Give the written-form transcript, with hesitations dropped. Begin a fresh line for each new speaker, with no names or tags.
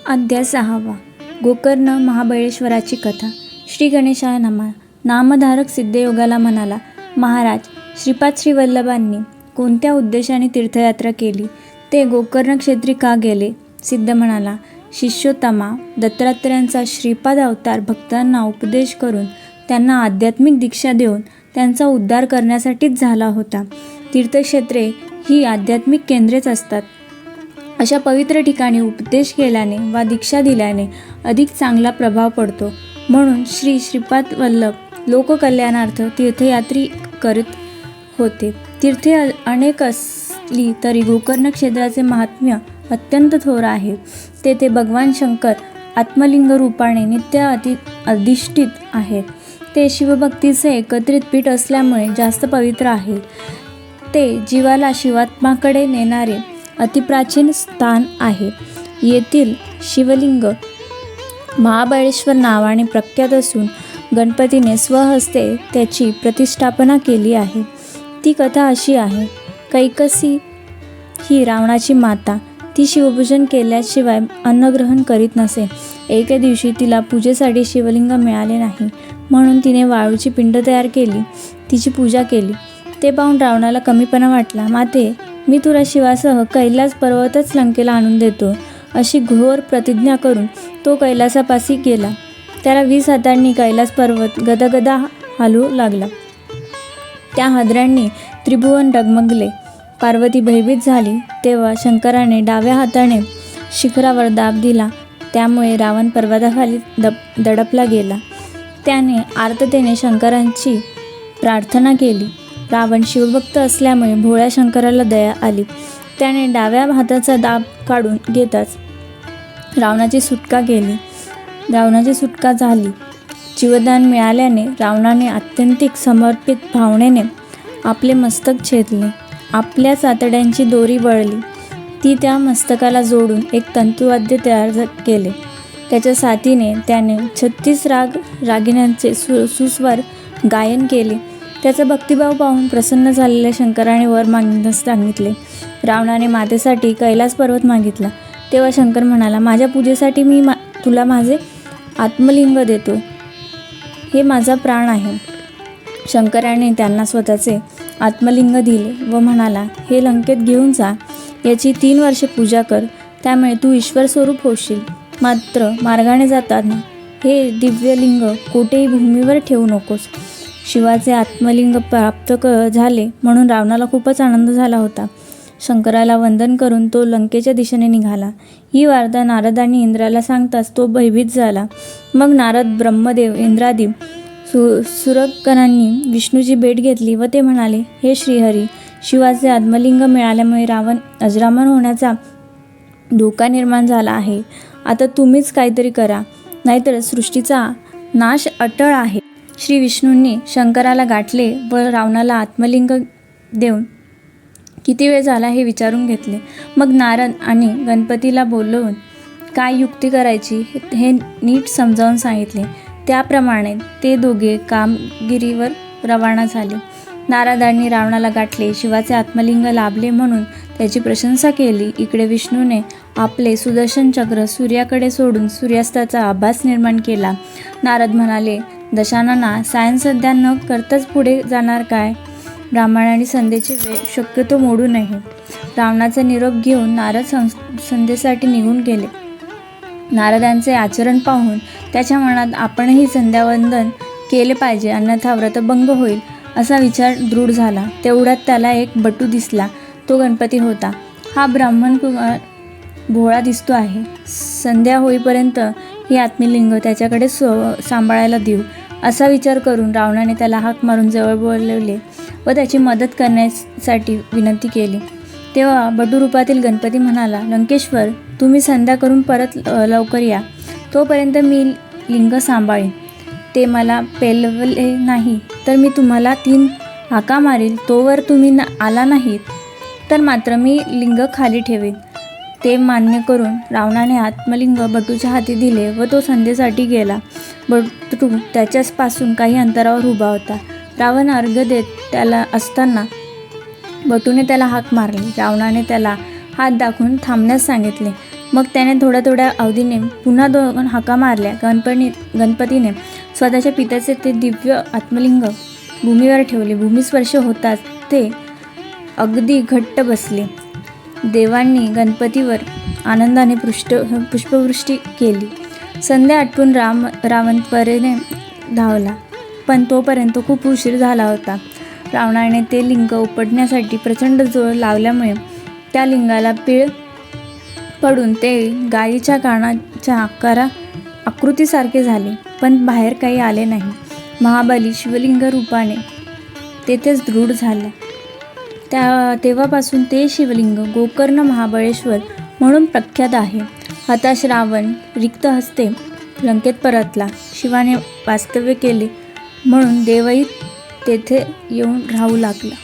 अध्याय 6. गोकर्ण महाबळेश्वराची कथा. श्री गणेशाय नमः. नामधारक सिद्धयोगाला म्हणाला, महाराज, श्रीपाद श्रीवल्लभांनी कोणत्या उद्देशाने तीर्थयात्रा केली, ते गोकर्ण क्षेत्री का गेले? सिद्ध म्हणाला, शिष्योत्तमा दत्तात्रेयांचा श्रीपाद अवतार भक्तांना उपदेश करून त्यांना आध्यात्मिक दीक्षा देऊन त्यांचा उद्धार करण्यासाठीच झाला होता. तीर्थक्षेत्रे ही आध्यात्मिक केंद्रेच असतात. अशा पवित्र ठिकाणी उपदेश केल्याने वा दीक्षा दिल्याने अधिक चांगला प्रभाव पडतो. म्हणून श्रीपाद वल्लभ लोककल्याणार्थ तीर्थयात्री करत होते. तीर्थे अनेक असली तरी गोकर्ण क्षेत्राचे महात्म्य अत्यंत थोर आहे. तेथे भगवान शंकर आत्मलिंग रूपाने नित्य अधिष्ठित आहेत. ते शिवभक्तीचे एकत्रित पीठ असल्यामुळे जास्त पवित्र आहे. ते जीवाला शिवात्माकडे नेणारे अतिप्राचीन स्थान आहे. येथील शिवलिंग महाबळेश्वर नावाने प्रख्यात असून गणपतीने स्वहस्ते त्याची प्रतिष्ठापना केली आहे. ती कथा अशी आहे. कैकसी ही रावणाची माता. ती शिवपूजन केल्याशिवाय अन्नग्रहण करीत नसे. एके दिवशी तिला पूजेसाठी शिवलिंग मिळाले नाही, म्हणून तिने वाळूची पिंड तयार केली, तिची पूजा केली. ते पाहून रावणाला कमीपणा वाटला. माते, मी तुला शिवासह कैलास पर्वतच लंकेला आणून देतो, अशी घोर प्रतिज्ञा करून तो कैलासापाशी गेला. त्याला 20 हातांनी कैलास पर्वत गदागदा हालू लागला. त्या हादऱ्यांनी त्रिभुवन डगमगले. पार्वती भयभीत झाली. तेव्हा शंकराने डाव्या हाताने शिखरावर दाब दिला. त्यामुळे रावण पर्वताखाली दडपला गेला. त्याने आर्ततेने शंकरांची प्रार्थना केली. रावण शिवभक्त असल्यामुळे भोळ्या शंकराला दया आली. त्याने डाव्या हाताचा दाब काढून घेताच रावणाची सुटका झाली. जीवदान मिळाल्याने रावणाने अत्यंतिक समर्पित भावनेने आपले मस्तक छेदले. आपल्या चातड्यांची दोरी वळली. ती त्या मस्तकाला जोडून एक तंतुवाद्य तयार केले. त्याच्या साथीने त्याने 36 रागिण्यांचे सुस्वर गायन केले. त्याचा भक्तिभाव पाहून प्रसन्न झालेल्या शंकराने वर मागण्यास सांगितले. रावणाने मातेसाठी कैलास पर्वत मागितला. तेव्हा शंकर म्हणाला, माझ्या पूजेसाठी मी तुला माझे आत्मलिंग देतो. हे माझा प्राण आहे. शंकराने त्यांना स्वतःचे आत्मलिंग दिले व म्हणाला, हे लंकेत घेऊन जा. याची 3 वर्षे पूजा कर. त्यामुळे तू ईश्वर स्वरूप होशील. मात्र मार्गाने जाताना हे दिव्यलिंग कोठेही भूमीवर ठेवू नकोस. शिवाचे आत्मलिंग प्राप्त झाले म्हणून रावणाला खूपच आनंद झाला होता. शंकराला वंदन करून तो लंकेच्या दिशेने निघाला. ही वार्ता नारदांनी इंद्राला सांगताच तो भयभीत झाला. मग नारद, ब्रह्मदेव, इंद्रादी सुरगणांनी विष्णूची भेट घेतली व ते म्हणाले, हे श्रीहरी, शिवाचे आत्मलिंग मिळाल्यामुळे रावण अजरामर होण्याचा धोका निर्माण झाला आहे. आता तुम्हीच काहीतरी करा, नाहीतर सृष्टीचा नाश अटळ आहे. श्री विष्णूंनी शंकराला गाठले व रावणाला आत्मलिंग देऊन किती वेळ झाला हे विचारून घेतले. मग नारद आणि गणपतीला बोलवून काय युक्ती करायची हे नीट समजावून सांगितले. त्याप्रमाणे ते दोघे कामगिरीवर रवाना झाले. नारदांनी रावणाला गाठले, शिवाचे आत्मलिंग लाभले म्हणून त्याची प्रशंसा केली. इकडे विष्णूने आपले सुदर्शन चक्र सूर्याकडे सोडून सूर्यास्ताचा आभास निर्माण केला. नारद म्हणाले, दशानना, सायन सध्या न करताच पुढे जाणार काय? ब्राह्मणाने संध्येची वेळ शक्यतो मोडू नये. रावणाचा निरोप घेऊन नारद संध्येसाठी निघून गेले. नारदांचे आचरण पाहून त्याच्या मनात आपणही संध्यावंदन केले पाहिजे, अन्यथा व्रतभंग होईल असा विचार दृढ झाला. तेवढ्यात त्याला एक बटू दिसला. तो गणपती होता. हा ब्राह्मण कुमार भोळा दिसतो आहे. संध्या होईपर्यंत हे आत्मलिंग त्याच्याकडे सांभाळायला देऊ, असा विचार करून रावणाने त्याला हाक मारून जवळ बोलवले व त्याची मदत करण्यासाठी विनंती केली. तेव्हा बटूरूपातील गणपती म्हणाला, लंकेश्वर, तुम्ही संध्या करून परत लवकर या. तोपर्यंत मी लिंग सांभाळीन. ते मला पेलवले नाही तर मी तुम्हाला 3 हाका मारील. तोवर तुम्ही आला नाहीत तर मात्र मी लिंग खाली ठेवीन. ते मान्य करून रावणाने आत्मलिंग बटूच्या हाती दिले व तो संध्येसाठी गेला. बटू त्याच्यापासून काही अंतरावर उभा होता. रावण अर्घ्य देत त्याला असताना बटूने त्याला हाक मारली. रावणाने त्याला हात दाखवून थांबण्यास सांगितले. मग त्याने थोड्या अवधीने पुन्हा 2 हाका मारल्या. गणपतीने स्वतःच्या पित्याचे ते दिव्य आत्मलिंग भूमीवर ठेवले. भूमिस्पर्श होताच ते अगदी घट्ट बसले. देवांनी गणपतीवर आनंदाने पुष्पवृष्टी केली. संध्या आटपून रावण त्वरेने धावला, पण तोपर्यंत खूप उशीर झाला होता. रावणाने ते लिंग उपटण्यासाठी प्रचंड जोर लावल्यामुळे त्या लिंगाला पीळ पडून ते गायीच्या कानाच्या आकृतीसारखे झाले, पण बाहेर काही आले नाही. महाबली शिवलिंग रूपाने तेथेच दृढ झाला. तेव्हापासून ते शिवलिंग गोकर्ण महाबळेश्वर म्हणून प्रख्यात आहे. हताश रावण रिक्त हस्ते लंकेत परतला. शिवाने वास्तव्य केले म्हणून देवही तेथे येऊन राहू लागला.